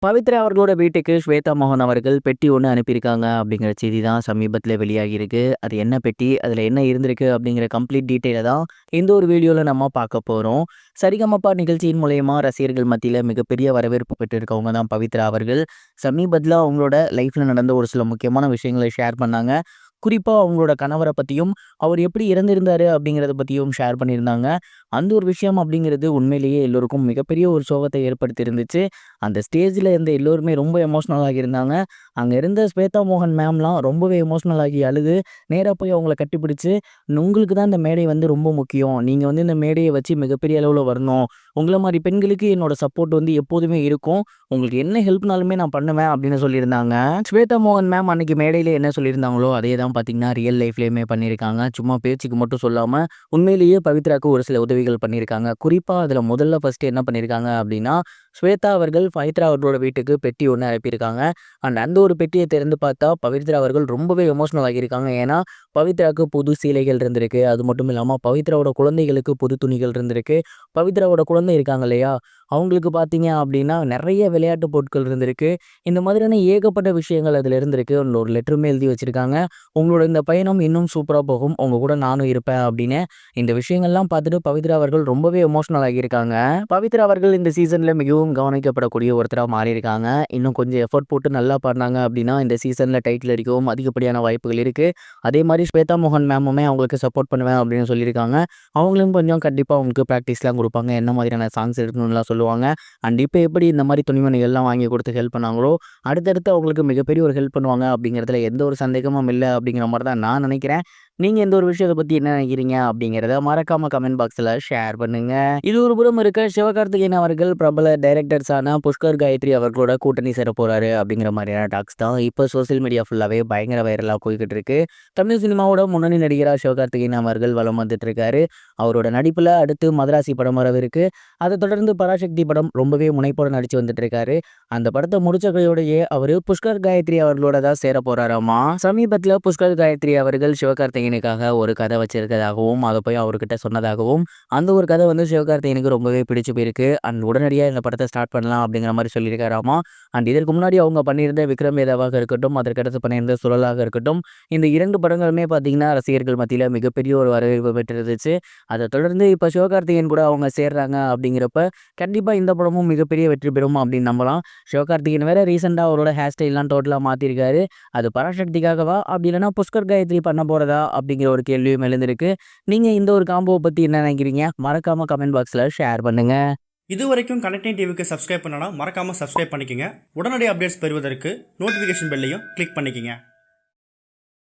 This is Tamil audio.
பவித்ரா அவர்களோட வீட்டுக்கு ஸ்வேதா மோகன் அவர்கள் பெட்டி ஒன்று அனுப்பியிருக்காங்க அப்படிங்கிற செய்தி தான் சமீபத்தில் வெளியாகியிருக்கு. அது என்ன பெட்டி, அதில் என்ன இருந்திருக்கு அப்படிங்கிற கம்ப்ளீட் டீட்டெயிலை தான் இந்த ஒரு வீடியோவில் நம்ம பார்க்க போகிறோம். சரிகமபா நிகழ்ச்சியின் மூலயமா ரசிகர்கள் மத்தியில் மிகப்பெரிய வரவேற்பு பெற்றிருக்கவங்க தான் பவித்ரா அவர்கள். சமீபத்தில் அவங்களோட லைஃப்பில் நடந்த ஒரு சில முக்கியமான விஷயங்களை ஷேர் பண்ணாங்க. குறிப்பாக அவங்களோட கணவரை பற்றியும் அவர் எப்படி இறந்திருந்தாரு அப்படிங்கிறத பற்றியும் ஷேர் பண்ணியிருந்தாங்க. அந்த ஒரு விஷயம் அப்படிங்கிறது உண்மையிலேயே எல்லோருக்கும் மிகப்பெரிய ஒரு சோகத்தை ஏற்படுத்தி இருந்துச்சு. அந்த ஸ்டேஜில் இருந்த எல்லோருமே ரொம்ப எமோஷ்னல் ஆகியிருந்தாங்க. அங்கே இருந்த ஸ்வேதா மோகன் மேம்லாம் ரொம்பவே எமோஷ்னல் ஆகி அழுது நேராக போய் அவங்கள கட்டிப்பிடிச்சு, உங்களுக்கு தான் இந்த மேடை வந்து ரொம்ப முக்கியம், நீங்கள் வந்து இந்த மேடையை வச்சு மிகப்பெரிய அளவில் வரணும், உங்களை மாதிரி பெண்களுக்கு என்னோட சப்போர்ட் வந்து எப்போதுமே இருக்கும், உங்களுக்கு என்ன ஹெல்ப்னாலுமே நான் பண்ணுவேன் அப்படின்னு சொல்லியிருந்தாங்க. ஸ்வேதா மோகன் மேம் அன்னைக்கு மேடையில் என்ன சொல்லியிருந்தாங்களோ அதே தான் பார்த்தீங்கன்னா ரியல் லைஃப்லேயுமே பண்ணியிருக்காங்க. சும்மா பேச்சுக்கு மட்டும் சொல்லாமல் உண்மையிலேயே பவித்ராவுக்கு ஒரு சில உதவிகள் பண்ணியிருக்காங்க. குறிப்பாக அதில் முதல்ல ஃபஸ்ட்டு என்ன பண்ணியிருக்காங்க அப்படின்னா, ஸ்வேதா அவர்கள் பவித்ரா அவர்களோட வீட்டுக்கு பெட்டி ஒன்று அனுப்பியிருக்காங்க. அந்த ஒரு பெட்டியை திறந்து பார்த்தா பவித்ரா அவர்கள் ரொம்பவே எமோஷ்னல் ஆகியிருக்காங்க. ஏன்னா பவித்ராவுக்கு புது சீலைகள் இருந்திருக்கு. அது மட்டும் இல்லாமல் பவித்ராவோட குழந்தைகளுக்கு புது துணிகள் இருந்திருக்கு. பவித்ராவோட குழந்தை இருக்காங்க இல்லையா, அவங்களுக்கு பார்த்தீங்க அப்படின்னா நிறைய விளையாட்டு பொருட்கள் இருந்திருக்கு. இந்த மாதிரியான ஏகப்பட்ட விஷயங்கள் அதில் இருந்திருக்கு. ஒரு லெட்டருமே எழுதி வச்சுருக்காங்க. உங்களோட இந்த பயணம் இன்னும் சூப்பராக போகும், உங்கள் கூட நானும் இருப்பேன் அப்படின்னு. இந்த விஷயங்கள்லாம் பார்த்துட்டு பவித்ரா அவர்கள் ரொம்பவே எமோஷ்னல் ஆகியிருக்காங்க. பவித்ரா அவர்கள் இந்த சீசனில் மிகவும் கவனிக்கப்படக்கூடிய ஒருத்தராக மாறியிருக்காங்க. இன்னும் கொஞ்சம் எஃபர்ட் போட்டு நல்லா பண்ணாங்க அப்படின்னா இந்த சீசனில் டைட்டில் அடிக்கவும் அதிகப்படியான வாய்ப்புகள் இருக்குது. அதே மாதிரி ஸ்வேதா மோகன் மேமுமே அவங்களுக்கு சப்போர்ட் பண்ணுவேன் அப்படின்னு சொல்லியிருக்காங்க. அவங்களும் கொஞ்சம் கண்டிப்பாக அவங்களுக்கு ப்ராக்டிஸ்லாம் கொடுப்பாங்க, என்ன மாதிரியான சாங்ஸ் எடுக்கணும்லாம் சொல்லுவாங்க. அண்ட் இப்போ எப்படி இந்த மாதிரி துணிமணிகள்லாம் வாங்கி கொடுத்து ஹெல்ப் பண்ணாங்களோ அடுத்தடுத்து அவங்களுக்கு மிகப்பெரிய ஒரு ஹெல்ப் பண்ணுவாங்க அப்படிங்கிறதுல எந்த ஒரு சந்தேகமும் இல்லை அப்படிங்கிற மாதிரி தான் நான் நினைக்கிறேன். நீங்கள் எந்த ஒரு விஷயத்தை பற்றி என்ன நினைக்கிறீங்க அப்படிங்கிறத மறக்காமல் கமெண்ட் பாக்ஸில் ஷேர் பண்ணுங்க. இது ஒரு புறம் இருக்க, சிவகார்த்திகேயன் அவர்கள் பிரபல டைரக்டர்ஸான புஷ்கர் காயத்ரி அவர்களோட கூட்டணி சேர போகிறாரு அப்படிங்கிற மாதிரியான டாக்ஸ் தான் இப்போ சோசியல் மீடியா ஃபுல்லாகவே பயங்கர வைரலாக போய்கிட்டு இருக்கு. தமிழ் சினிமாவோட முன்னணி நடிகராக சிவகார்த்திகேயன் அவர்கள் வலம் வந்துட்டு இருக்காரு. அவரோட நடிப்பில் அடுத்து மதராசி படம் வரவிருக்கு. அதை தொடர்ந்து பராசக்தி படம் ரொம்பவே முனைப்போடு நடித்து வந்துட்டு இருக்காரு. அந்த படத்தை முடிச்ச கையோடையே அவர் புஷ்கர் காயத்ரி அவர்களோட தான் சேர போறாராமா. சமீபத்தில் புஷ்கர் காயத்ரி அவர்கள் சிவகார்த்திகேயனுக்காக ஒரு கதை வச்சிருக்கதாகவும் அதை போய் அவர்கிட்ட சொன்னதாகவும், அந்த ஒரு கதை வந்து சிவகார்த்திகேயனுக்கு ரொம்பவே பிடிச்சு போயிருக்கு. அண்ட் உடனடியாக இந்த படத்தை ஸ்டார்ட் பண்ணலாம் அப்படிங்கிற மாதிரி சொல்லியிருக்காராமா. அண்ட் இதற்கு முன்னாடி அவங்க பண்ணியிருந்த விக்ரம் வேதாவாக இருக்கட்டும், அதற்கடுத்து பண்ணியிருந்த சுழலாக இருக்கட்டும், இந்த 2 படங்களுமே பார்த்தீங்கன்னா ரசிகர்கள் மத்தியில் மிகப்பெரிய ஒரு வரவேற்பு பெற்றிருந்துச்சு. அதை தொடர்ந்து இப்போ சிவகார்த்திகேயன் கூட அவங்க சேர்றாங்க அப்படிங்கிறப்ப கண்டிப்பாக இந்த படமும் மிகப்பெரிய வெற்றி பெறும் அப்படின்னு நம்பலாம். சிவகார்த்திகேயன் வேற ரீசெண்டாக அவரோட ஹேர் ஸ்டைல்லாம் டோட்டலாக மாற்றிருக்காரு. அது பராசக்திக்காகவா அப்படி இல்லைனா புஷ்கர் காயத்ரி பண்ண போகிறதா அப்படிங்கிற ஒரு கேள்வியும் எழுந்திருக்கு. நீங்கள் இந்த ஒரு காம்போவை பற்றி என்ன நினைக்கிறீங்க? மறக்காமல் கமெண்ட் பாக்ஸில் ஷேர் பண்ணுங்க. இது வரைக்கும் கனெக்டிங் டிவிக்கு சப்ஸ்கிரைப் பண்ணனா மறக்காமல் சப்ஸ்கிரைப் பண்ணிக்கங்க. உடனடி அப்டேட்ஸ் பெறுவதற்கு நோட்டிஃபிகேஷன் பெல்லையும் கிளிக் பண்ணிக்கங்க.